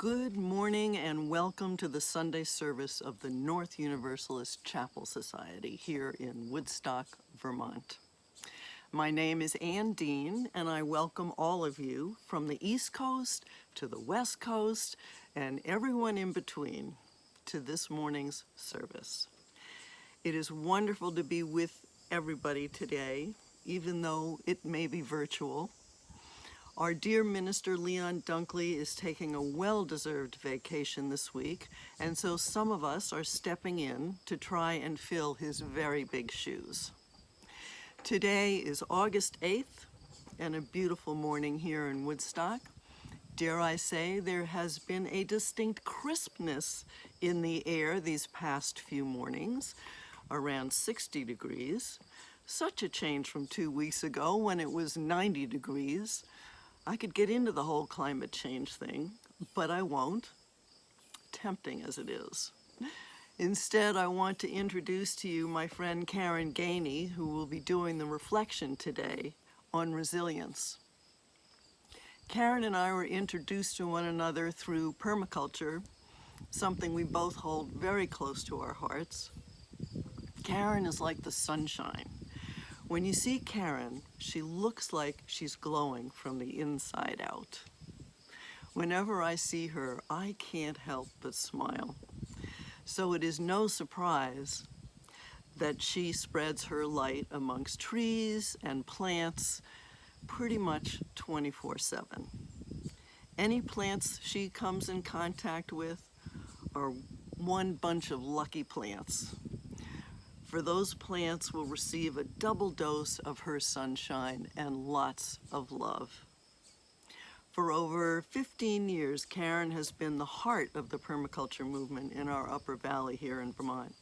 Good morning and welcome to the Sunday service of the North Universalist Chapel Society here in Woodstock, Vermont. My name is Ann Dean and I welcome all of you from the East Coast to the West Coast and everyone in between to this morning's service. It is wonderful to be with everybody today, even though it may be virtual. Our dear Minister Leon Dunkley is taking a well-deserved vacation this week, and so some of us are stepping in to try and fill his very big shoes. Today is August 8th, and a beautiful morning here in Woodstock. Dare I say, there has been a distinct crispness in the air these past few mornings, around 60 degrees. Such a change from 2 weeks ago when it was 90 degrees. I could get into the whole climate change thing, but I won't, tempting as it is. Instead, I want to introduce to you my friend Karen Ganey, who will be doing the reflection today on resilience. Karen and I were introduced to one another through permaculture, something we both hold very close to our hearts. Karen is like the sunshine. When you see Karen, she looks like she's glowing from the inside out. Whenever I see her, I can't help but smile. So it is no surprise that she spreads her light amongst trees and plants pretty much 24/7. Any plants she comes in contact with are one bunch of lucky plants. For those plants will receive a double dose of her sunshine and lots of love. For over 15 years, Karen has been the heart of the permaculture movement in our Upper Valley here in Vermont.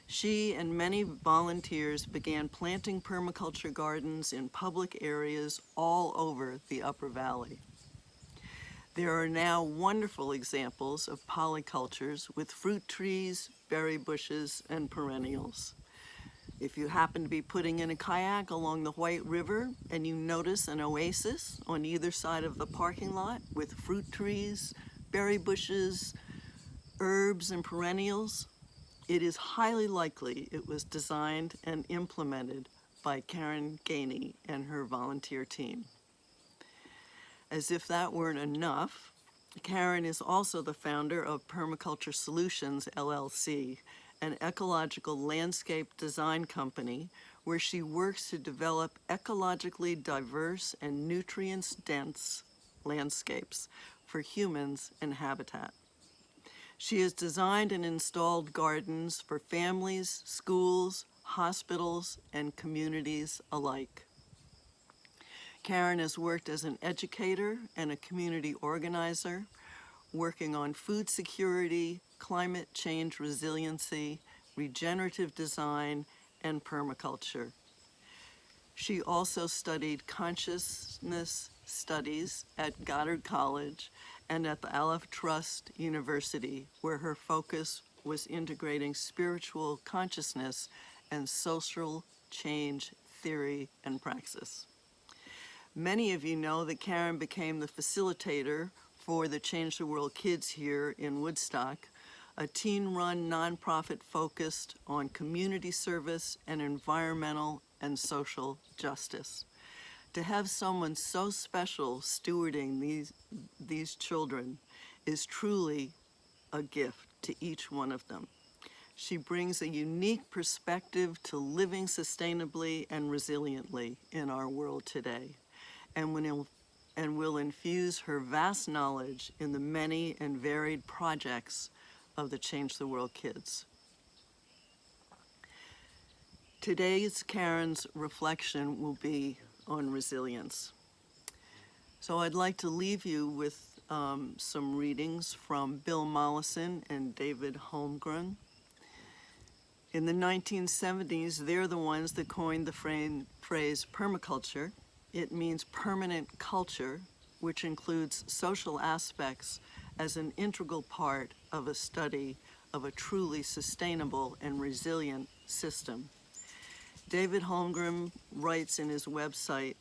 She and many volunteers began planting permaculture gardens in public areas all over the Upper Valley. There are now wonderful examples of polycultures with fruit trees, berry bushes, and perennials. If you happen to be putting in a kayak along the White River and you notice an oasis on either side of the parking lot with fruit trees, berry bushes, herbs, and perennials, it is highly likely it was designed and implemented by Karen Ganey and her volunteer team. As if that weren't enough, Karen is also the founder of Permaculture Solutions, LLC, an ecological landscape design company where she works to develop ecologically diverse and nutrients-dense landscapes for humans and habitat. She has designed and installed gardens for families, schools, hospitals, and communities alike. Karen has worked as an educator and a community organizer, working on food security, climate change resiliency, regenerative design, and permaculture. She also studied consciousness studies at Goddard College and at the Aleph Trust University, where her focus was integrating spiritual consciousness and social change theory and praxis. Many of you know that Karen became the facilitator for the Change the World Kids here in Woodstock, a teen-run nonprofit focused on community service and environmental and social justice. To have someone so special stewarding these children is truly a gift to each one of them. She brings a unique perspective to living sustainably and resiliently in our world today, and will infuse her vast knowledge in the many and varied projects of the Change the World Kids. Today's Karen's reflection will be on resilience. So I'd like to leave you with some readings from Bill Mollison and David Holmgren. In the 1970s, they're the ones that coined the phrase permaculture. It means permanent culture, which includes social aspects as an integral part of a study of a truly sustainable and resilient system. David Holmgren writes in his website,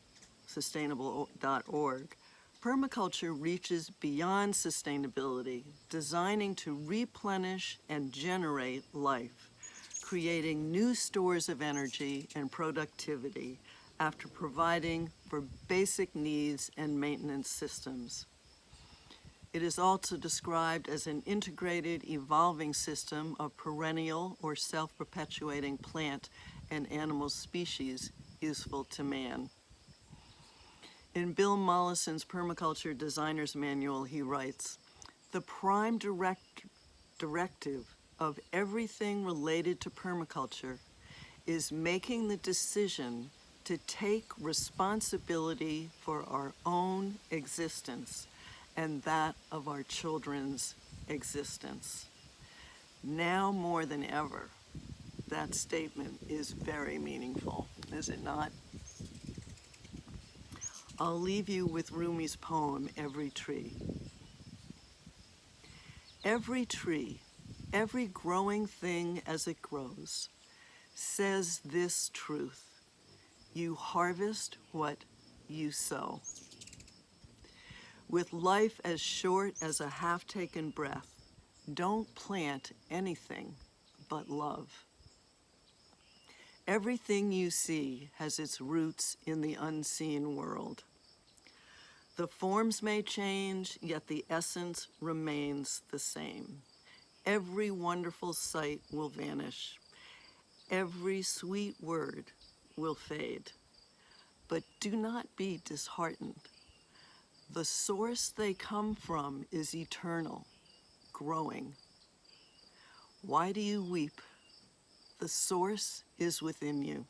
sustainable.org, Permaculture reaches beyond sustainability, designing to replenish and generate life, creating new stores of energy and productivity after providing for basic needs and maintenance systems. It is also described as an integrated, evolving system of perennial or self-perpetuating plant and animal species useful to man. In Bill Mollison's Permaculture Designer's Manual, he writes, "The prime directive of everything related to permaculture is making the decision to take responsibility for our own existence and that of our children's existence." Now more than ever, that statement is very meaningful, is it not? I'll leave you with Rumi's poem, Every Tree. Every tree, every growing thing as it grows, says this truth: you harvest what you sow. With life as short as a half-taken breath, don't plant anything but love. Everything you see has its roots in the unseen world. The forms may change, yet the essence remains the same. Every wonderful sight will vanish. Every sweet word will fade. But do not be disheartened. The source they come from is eternal, growing. Why do you weep? The source is within you.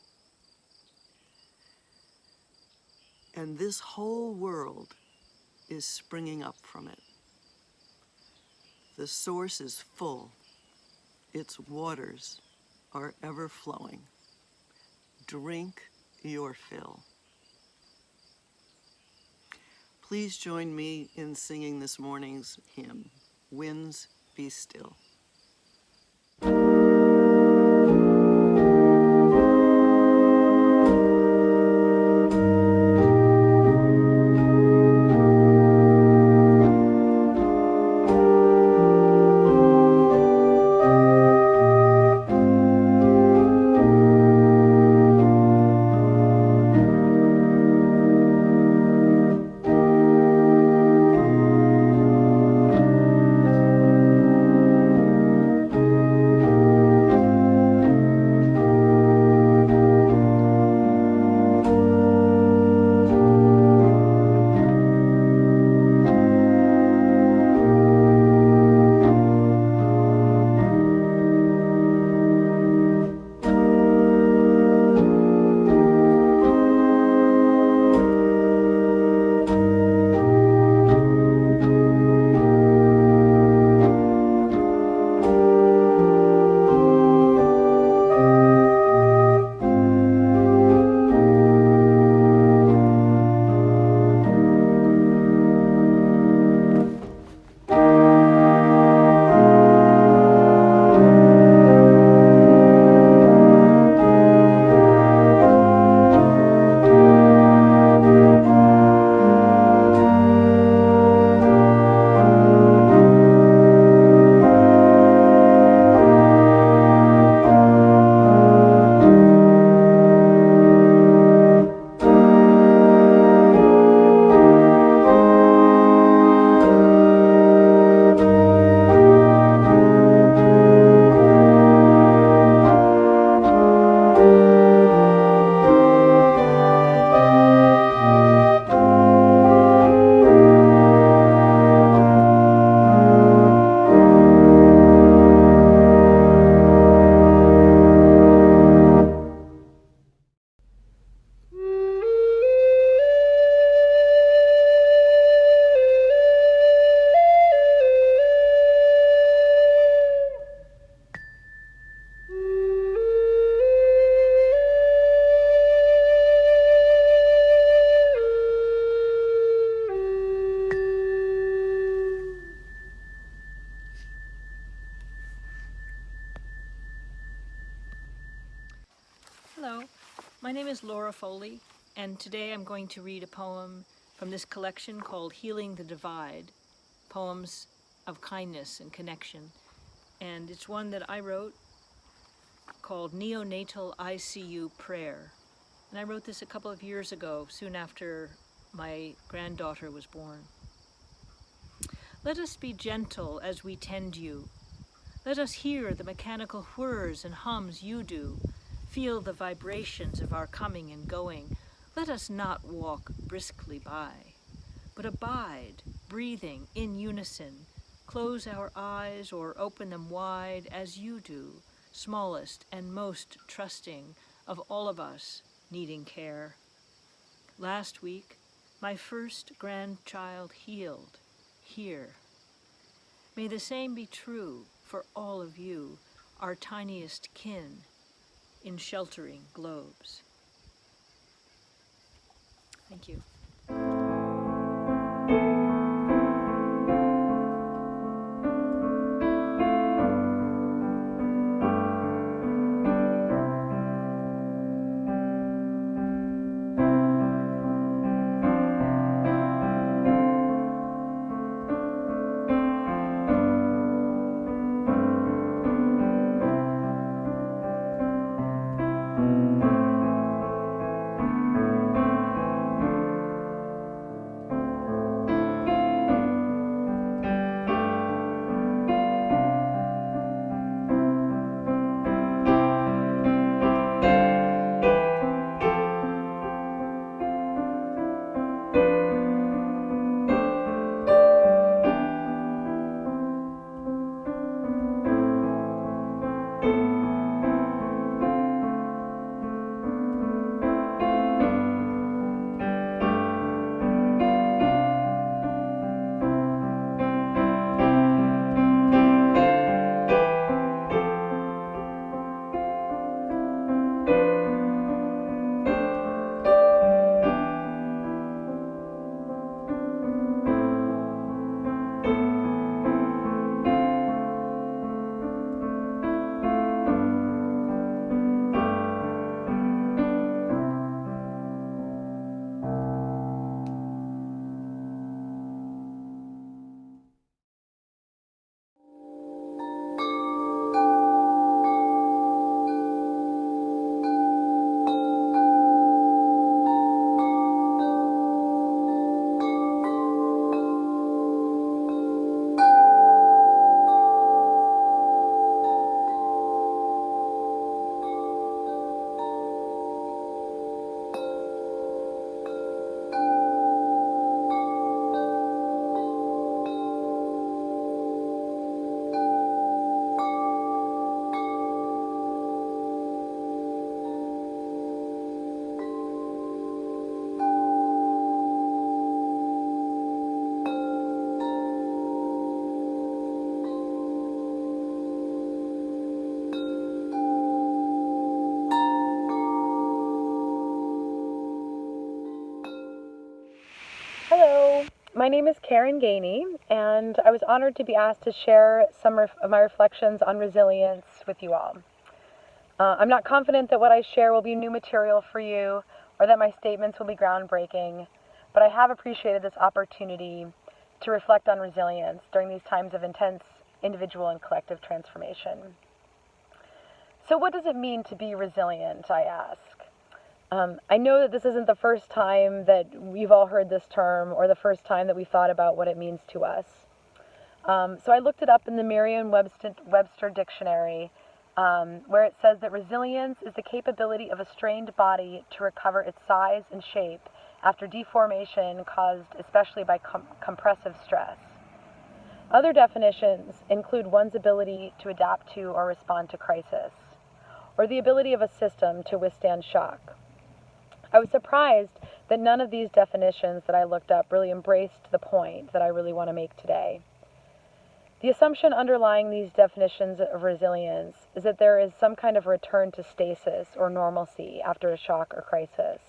And this whole world is springing up from it. The source is full. Its waters are ever flowing. Drink your fill. Please join me in singing this morning's hymn, Winds Be Still. Hello, my name is Laura Foley, and today I'm going to read a poem from this collection called Healing the Divide, Poems of Kindness and Connection. And it's one that I wrote called Neonatal ICU Prayer. And I wrote this a couple of years ago, soon after my granddaughter was born. Let us be gentle as we tend you. Let us hear the mechanical whirs and hums you do, feel the vibrations of our coming and going. Let us not walk briskly by, but abide, breathing in unison. Close our eyes or open them wide as you do, smallest and most trusting of all of us needing care. Last week, my first grandchild healed here. May the same be true for all of you, our tiniest kin in sheltering globes. Thank you. Hello, my name is Ganey, and I was honored to be asked to share some of my reflections on resilience with you all. I'm not confident that what I share will be new material for you or that my statements will be groundbreaking, but I have appreciated this opportunity to reflect on resilience during these times of intense individual and collective transformation. So what does it mean to be resilient, I ask? I know that this isn't the first time that we've all heard this term or the first time that we thought about what it means to us. So I looked it up in the Merriam-Webster dictionary, where it says that resilience is the capability of a strained body to recover its size and shape after deformation caused especially by compressive stress. Other definitions include one's ability to adapt to or respond to crisis, or the ability of a system to withstand shock. I was surprised that none of these definitions that I looked up really embraced the point that I really want to make today. The assumption underlying these definitions of resilience is that there is some kind of return to stasis or normalcy after a shock or crisis.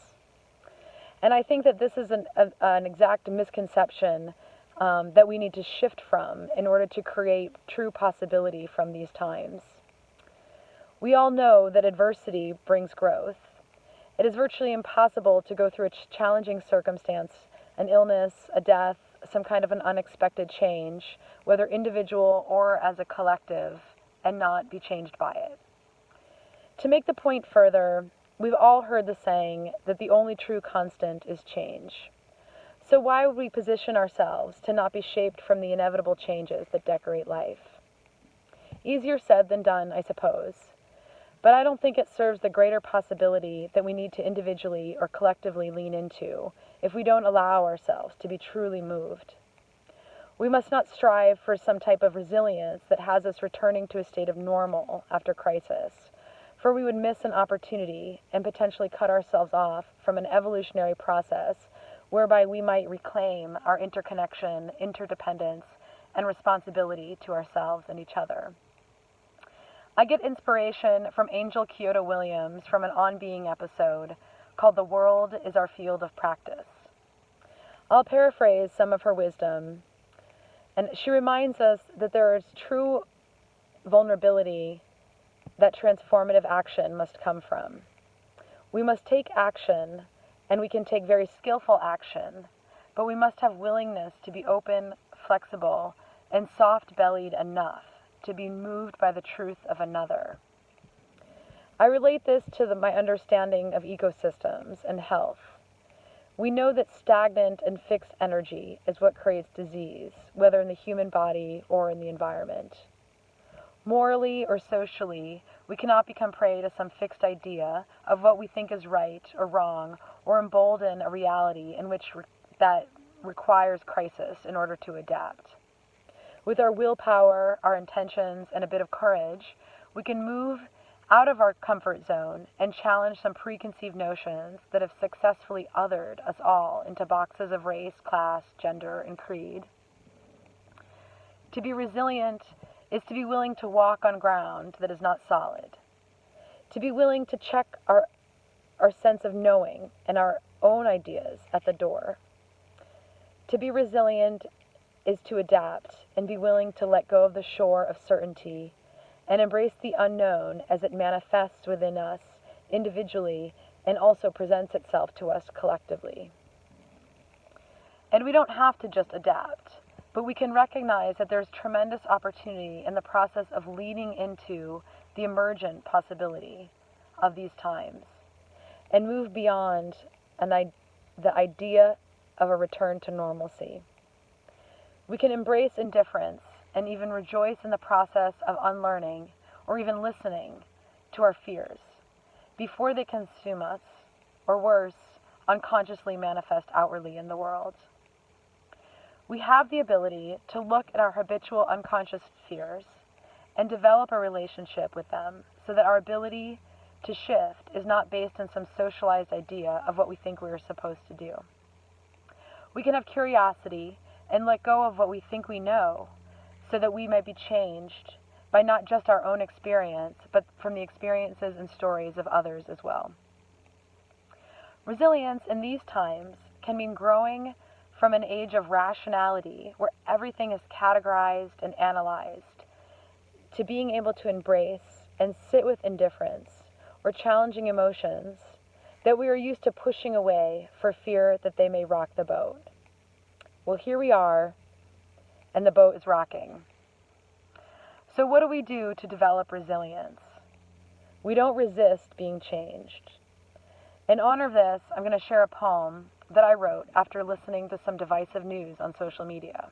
And I think that this is an exact misconception that we need to shift from in order to create true possibility from these times. We all know that adversity brings growth. It is virtually impossible to go through a challenging circumstance an illness, a death, some kind of an unexpected change, whether individual or as a collective, and not be changed by it. To make the point further, we've all heard the saying that the only true constant is change. So why would we position ourselves to not be shaped from the inevitable changes that decorate life? Easier said than done, I suppose. But I don't think it serves the greater possibility that we need to individually or collectively lean into if we don't allow ourselves to be truly moved. We must not strive for some type of resilience that has us returning to a state of normal after crisis, for we would miss an opportunity and potentially cut ourselves off from an evolutionary process whereby we might reclaim our interconnection, interdependence, and responsibility to ourselves and each other. I get inspiration from Angel Kyoto Williams from an On Being episode called "The World is Our Field of Practice." I'll paraphrase some of her wisdom, and she reminds us that there is true vulnerability that transformative action must come from. We must take action, and we can take very skillful action, but we must have willingness to be open, flexible, and soft-bellied enough to be moved by the truth of another. I relate this to my understanding of ecosystems and health. We know that stagnant and fixed energy is what creates disease, whether in the human body or in the environment. Morally or socially, we cannot become prey to some fixed idea of what we think is right or wrong, or embolden a reality in which that requires crisis in order to adapt. With our willpower, our intentions, and a bit of courage, we can move out of our comfort zone and challenge some preconceived notions that have successfully othered us all into boxes of race, class, gender, and creed. To be resilient is to be willing to walk on ground that is not solid. To be willing to check our sense of knowing and our own ideas at the door. To be resilient is to adapt and be willing to let go of the shore of certainty and embrace the unknown as it manifests within us individually and also presents itself to us collectively. And we don't have to just adapt, but we can recognize that there's tremendous opportunity in the process of leading into the emergent possibility of these times and move beyond the idea of a return to normalcy. We can embrace indifference and even rejoice in the process of unlearning or even listening to our fears before they consume us, or worse, unconsciously manifest outwardly in the world. We have the ability to look at our habitual unconscious fears and develop a relationship with them so that our ability to shift is not based on some socialized idea of what we think we are supposed to do. We can have curiosity and let go of what we think we know so that we might be changed by not just our own experience, but from the experiences and stories of others as well. Resilience in these times can mean growing from an age of rationality where everything is categorized and analyzed to being able to embrace and sit with indifference or challenging emotions that we are used to pushing away for fear that they may rock the boat. Well, here we are, and the boat is rocking. So what do we do to develop resilience? We don't resist being changed. In honor of this, I'm going to share a poem that I wrote after listening to some divisive news on social media.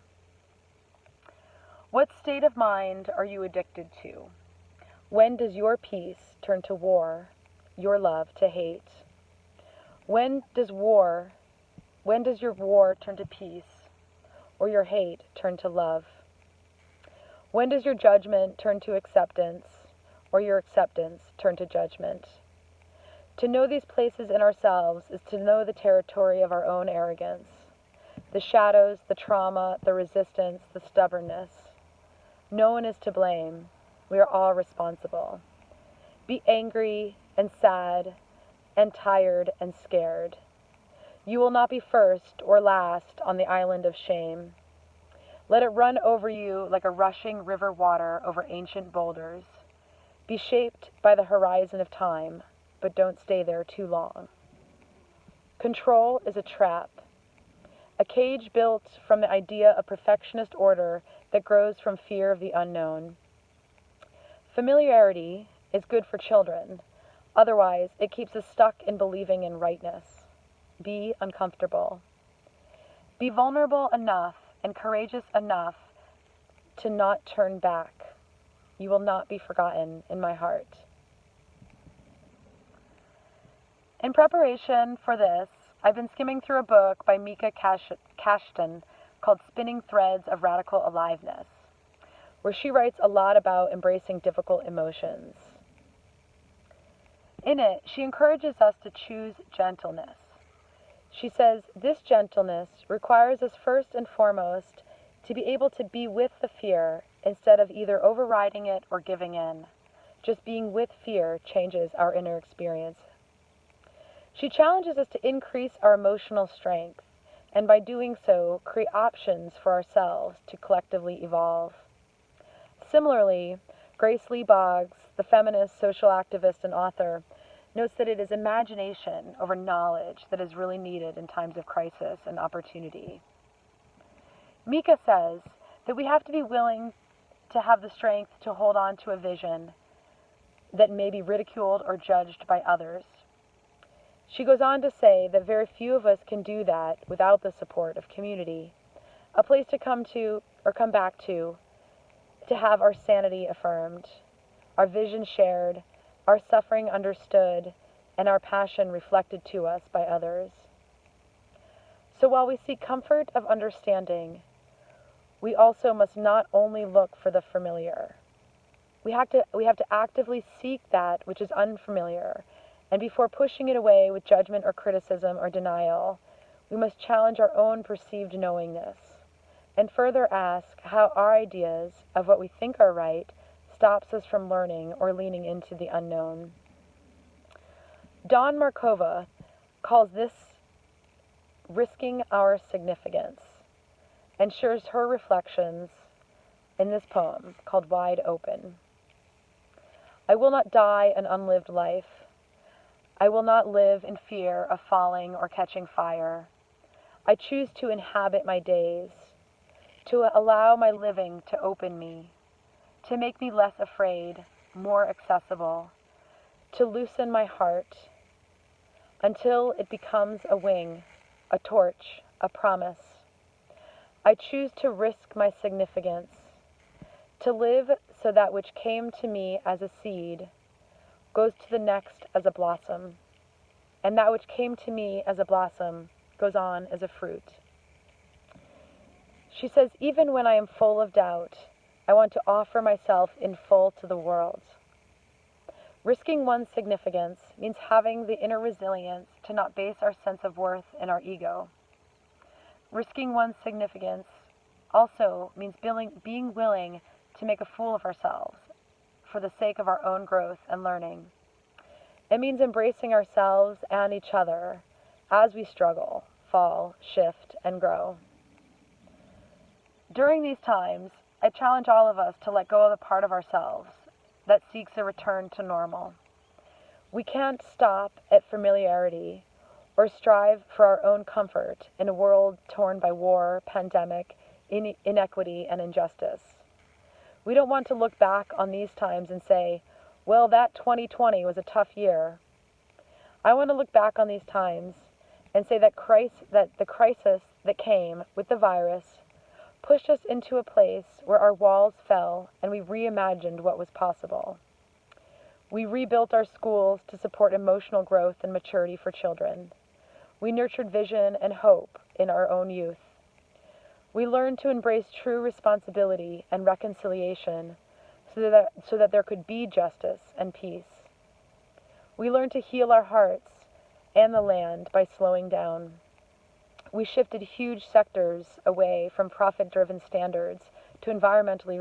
What state of mind are you addicted to? When does your peace turn to war, your love to hate? When does your war turn to peace, or your hate turn to love? When does your judgment turn to acceptance, or your acceptance turn to judgment? To know these places in ourselves is to know the territory of our own arrogance, the shadows, the trauma, the resistance, the stubbornness. No one is to blame. We are all responsible. Be angry and sad and tired and scared. You will not be first or last on the island of shame. Let it run over you like a rushing river water over ancient boulders. Be shaped by the horizon of time, but don't stay there too long. Control is a trap. cage built from the idea of perfectionist order that grows from fear of the unknown. Familiarity is good for children. Otherwise, it keeps us stuck in believing in rightness. Be uncomfortable. Be vulnerable enough and courageous enough to not turn back. You will not be forgotten in my heart. In preparation for this, I've been skimming through a book by Mika Kashtan called Spinning Threads of Radical Aliveness, where she writes a lot about embracing difficult emotions. In it, she encourages us to choose gentleness. She says, this gentleness requires us first and foremost to be able to be with the fear instead of either overriding it or giving in. Just being with fear changes our inner experience. She challenges us to increase our emotional strength, and by doing so, create options for ourselves to collectively evolve. Similarly, Grace Lee Boggs, the feminist, social activist, and author, notes that it is imagination over knowledge that is really needed in times of crisis and opportunity. Mika says that we have to be willing to have the strength to hold on to a vision that may be ridiculed or judged by others. She goes on to say that very few of us can do that without the support of community, a place to come to or come back to have our sanity affirmed, our vision shared, our suffering understood, and our passion reflected to us by others. So while we seek comfort of understanding, we also must not only look for the familiar. We have to actively seek that which is unfamiliar, and before pushing it away with judgment or criticism or denial, we must challenge our own perceived knowingness, and further ask how our ideas of what we think are right stops us from learning or leaning into the unknown. Dawn Markova calls this risking our significance, and shares her reflections in this poem called Wide Open. I will not die an unlived life. I will not live in fear of falling or catching fire. I choose to inhabit my days, to allow my living to open me, to make me less afraid, more accessible, to loosen my heart until it becomes a wing, a torch, a promise. I choose to risk my significance, to live so that which came to me as a seed goes to the next as a blossom, and that which came to me as a blossom goes on as a fruit. She says, even when I am full of doubt, I want to offer myself in full to the world. Risking one's significance means having the inner resilience to not base our sense of worth in our ego. Risking one's significance also means being willing to make a fool of ourselves for the sake of our own growth and learning. It means embracing ourselves and each other as we struggle, fall, shift, and grow. During these times, I challenge all of us to let go of the part of ourselves that seeks a return to normal. We can't stop at familiarity or strive for our own comfort in a world torn by war, pandemic, inequity, and injustice. We don't want to look back on these times and say, well, that 2020 was a tough year. I want to look back on these times and say that the crisis that came with the virus pushed us into a place where our walls fell and we reimagined what was possible. We rebuilt our schools to support emotional growth and maturity for children. We nurtured vision and hope in our own youth. We learned to embrace true responsibility and reconciliation so that there could be justice and peace. We learned to heal our hearts and the land by slowing down. We shifted huge sectors away from profit-driven standards to environmentally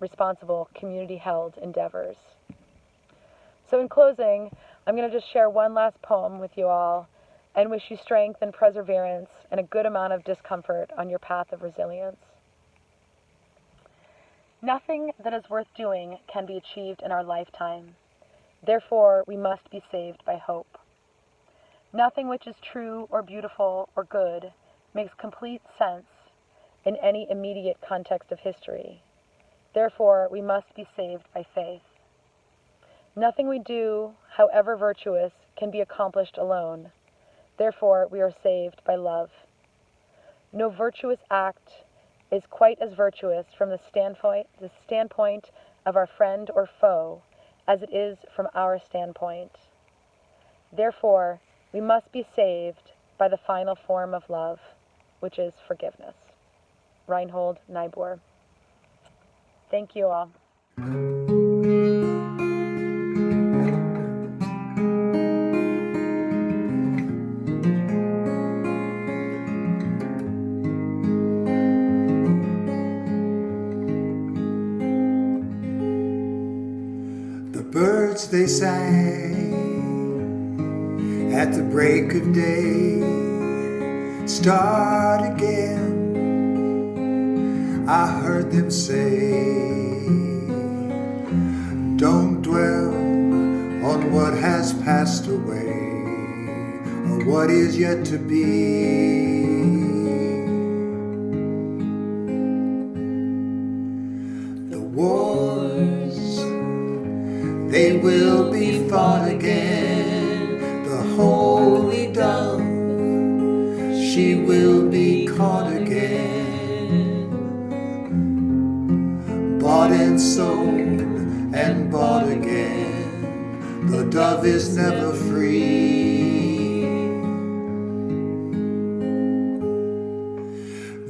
responsible, community-held endeavors. So in closing, I'm going to just share one last poem with you all and wish you strength and perseverance and a good amount of discomfort on your path of resilience. Nothing that is worth doing can be achieved in our lifetime. Therefore, we must be saved by hope. Nothing which is true or beautiful or good makes complete sense in any immediate context of history. Therefore, we must be saved by faith. Nothing we do, however virtuous, can be accomplished alone. Therefore, we are saved by love. No virtuous act is quite as virtuous from the standpoint of our friend or foe as it is from our standpoint. Therefore, we must be saved by the final form of love, which is forgiveness. Reinhold Niebuhr. Thank you all. The birds they sang at the break of day, start again. I heard them say, don't dwell on what has passed away or what is yet to be. The wars, they will be fought again. The holy dove, she will be caught again. Bought and sold and bought again. The dove is never free.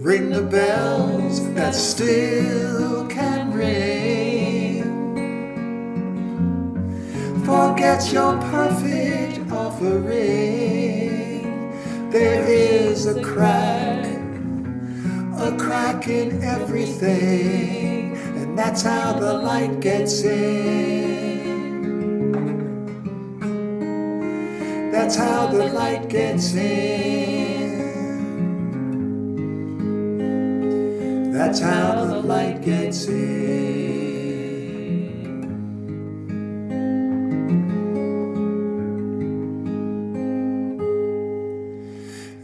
Ring the bells that still can ring. Forget your perfect offering. There is a crack in everything, and that's how the light gets in. That's how the light gets in. That's how the light gets in.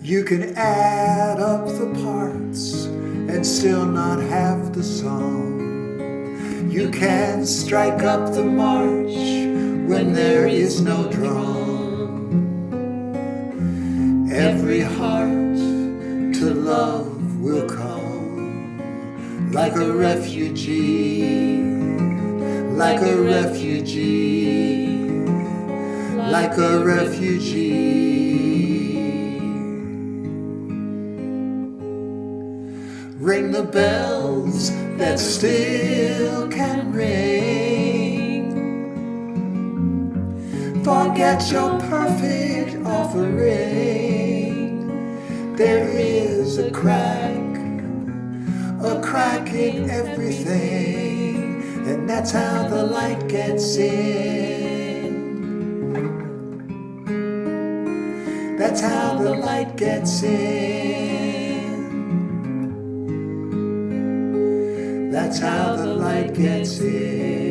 You can add up the parts and still not have the song. You can strike up the march when there is no drum. Every heart to love will come like a refugee, like a refugee, like a refugee. Ring the bells that still can ring. Forget your perfect offering. There is a crack in everything, and that's how the light gets in. That's how the light gets in. That's how the light gets in.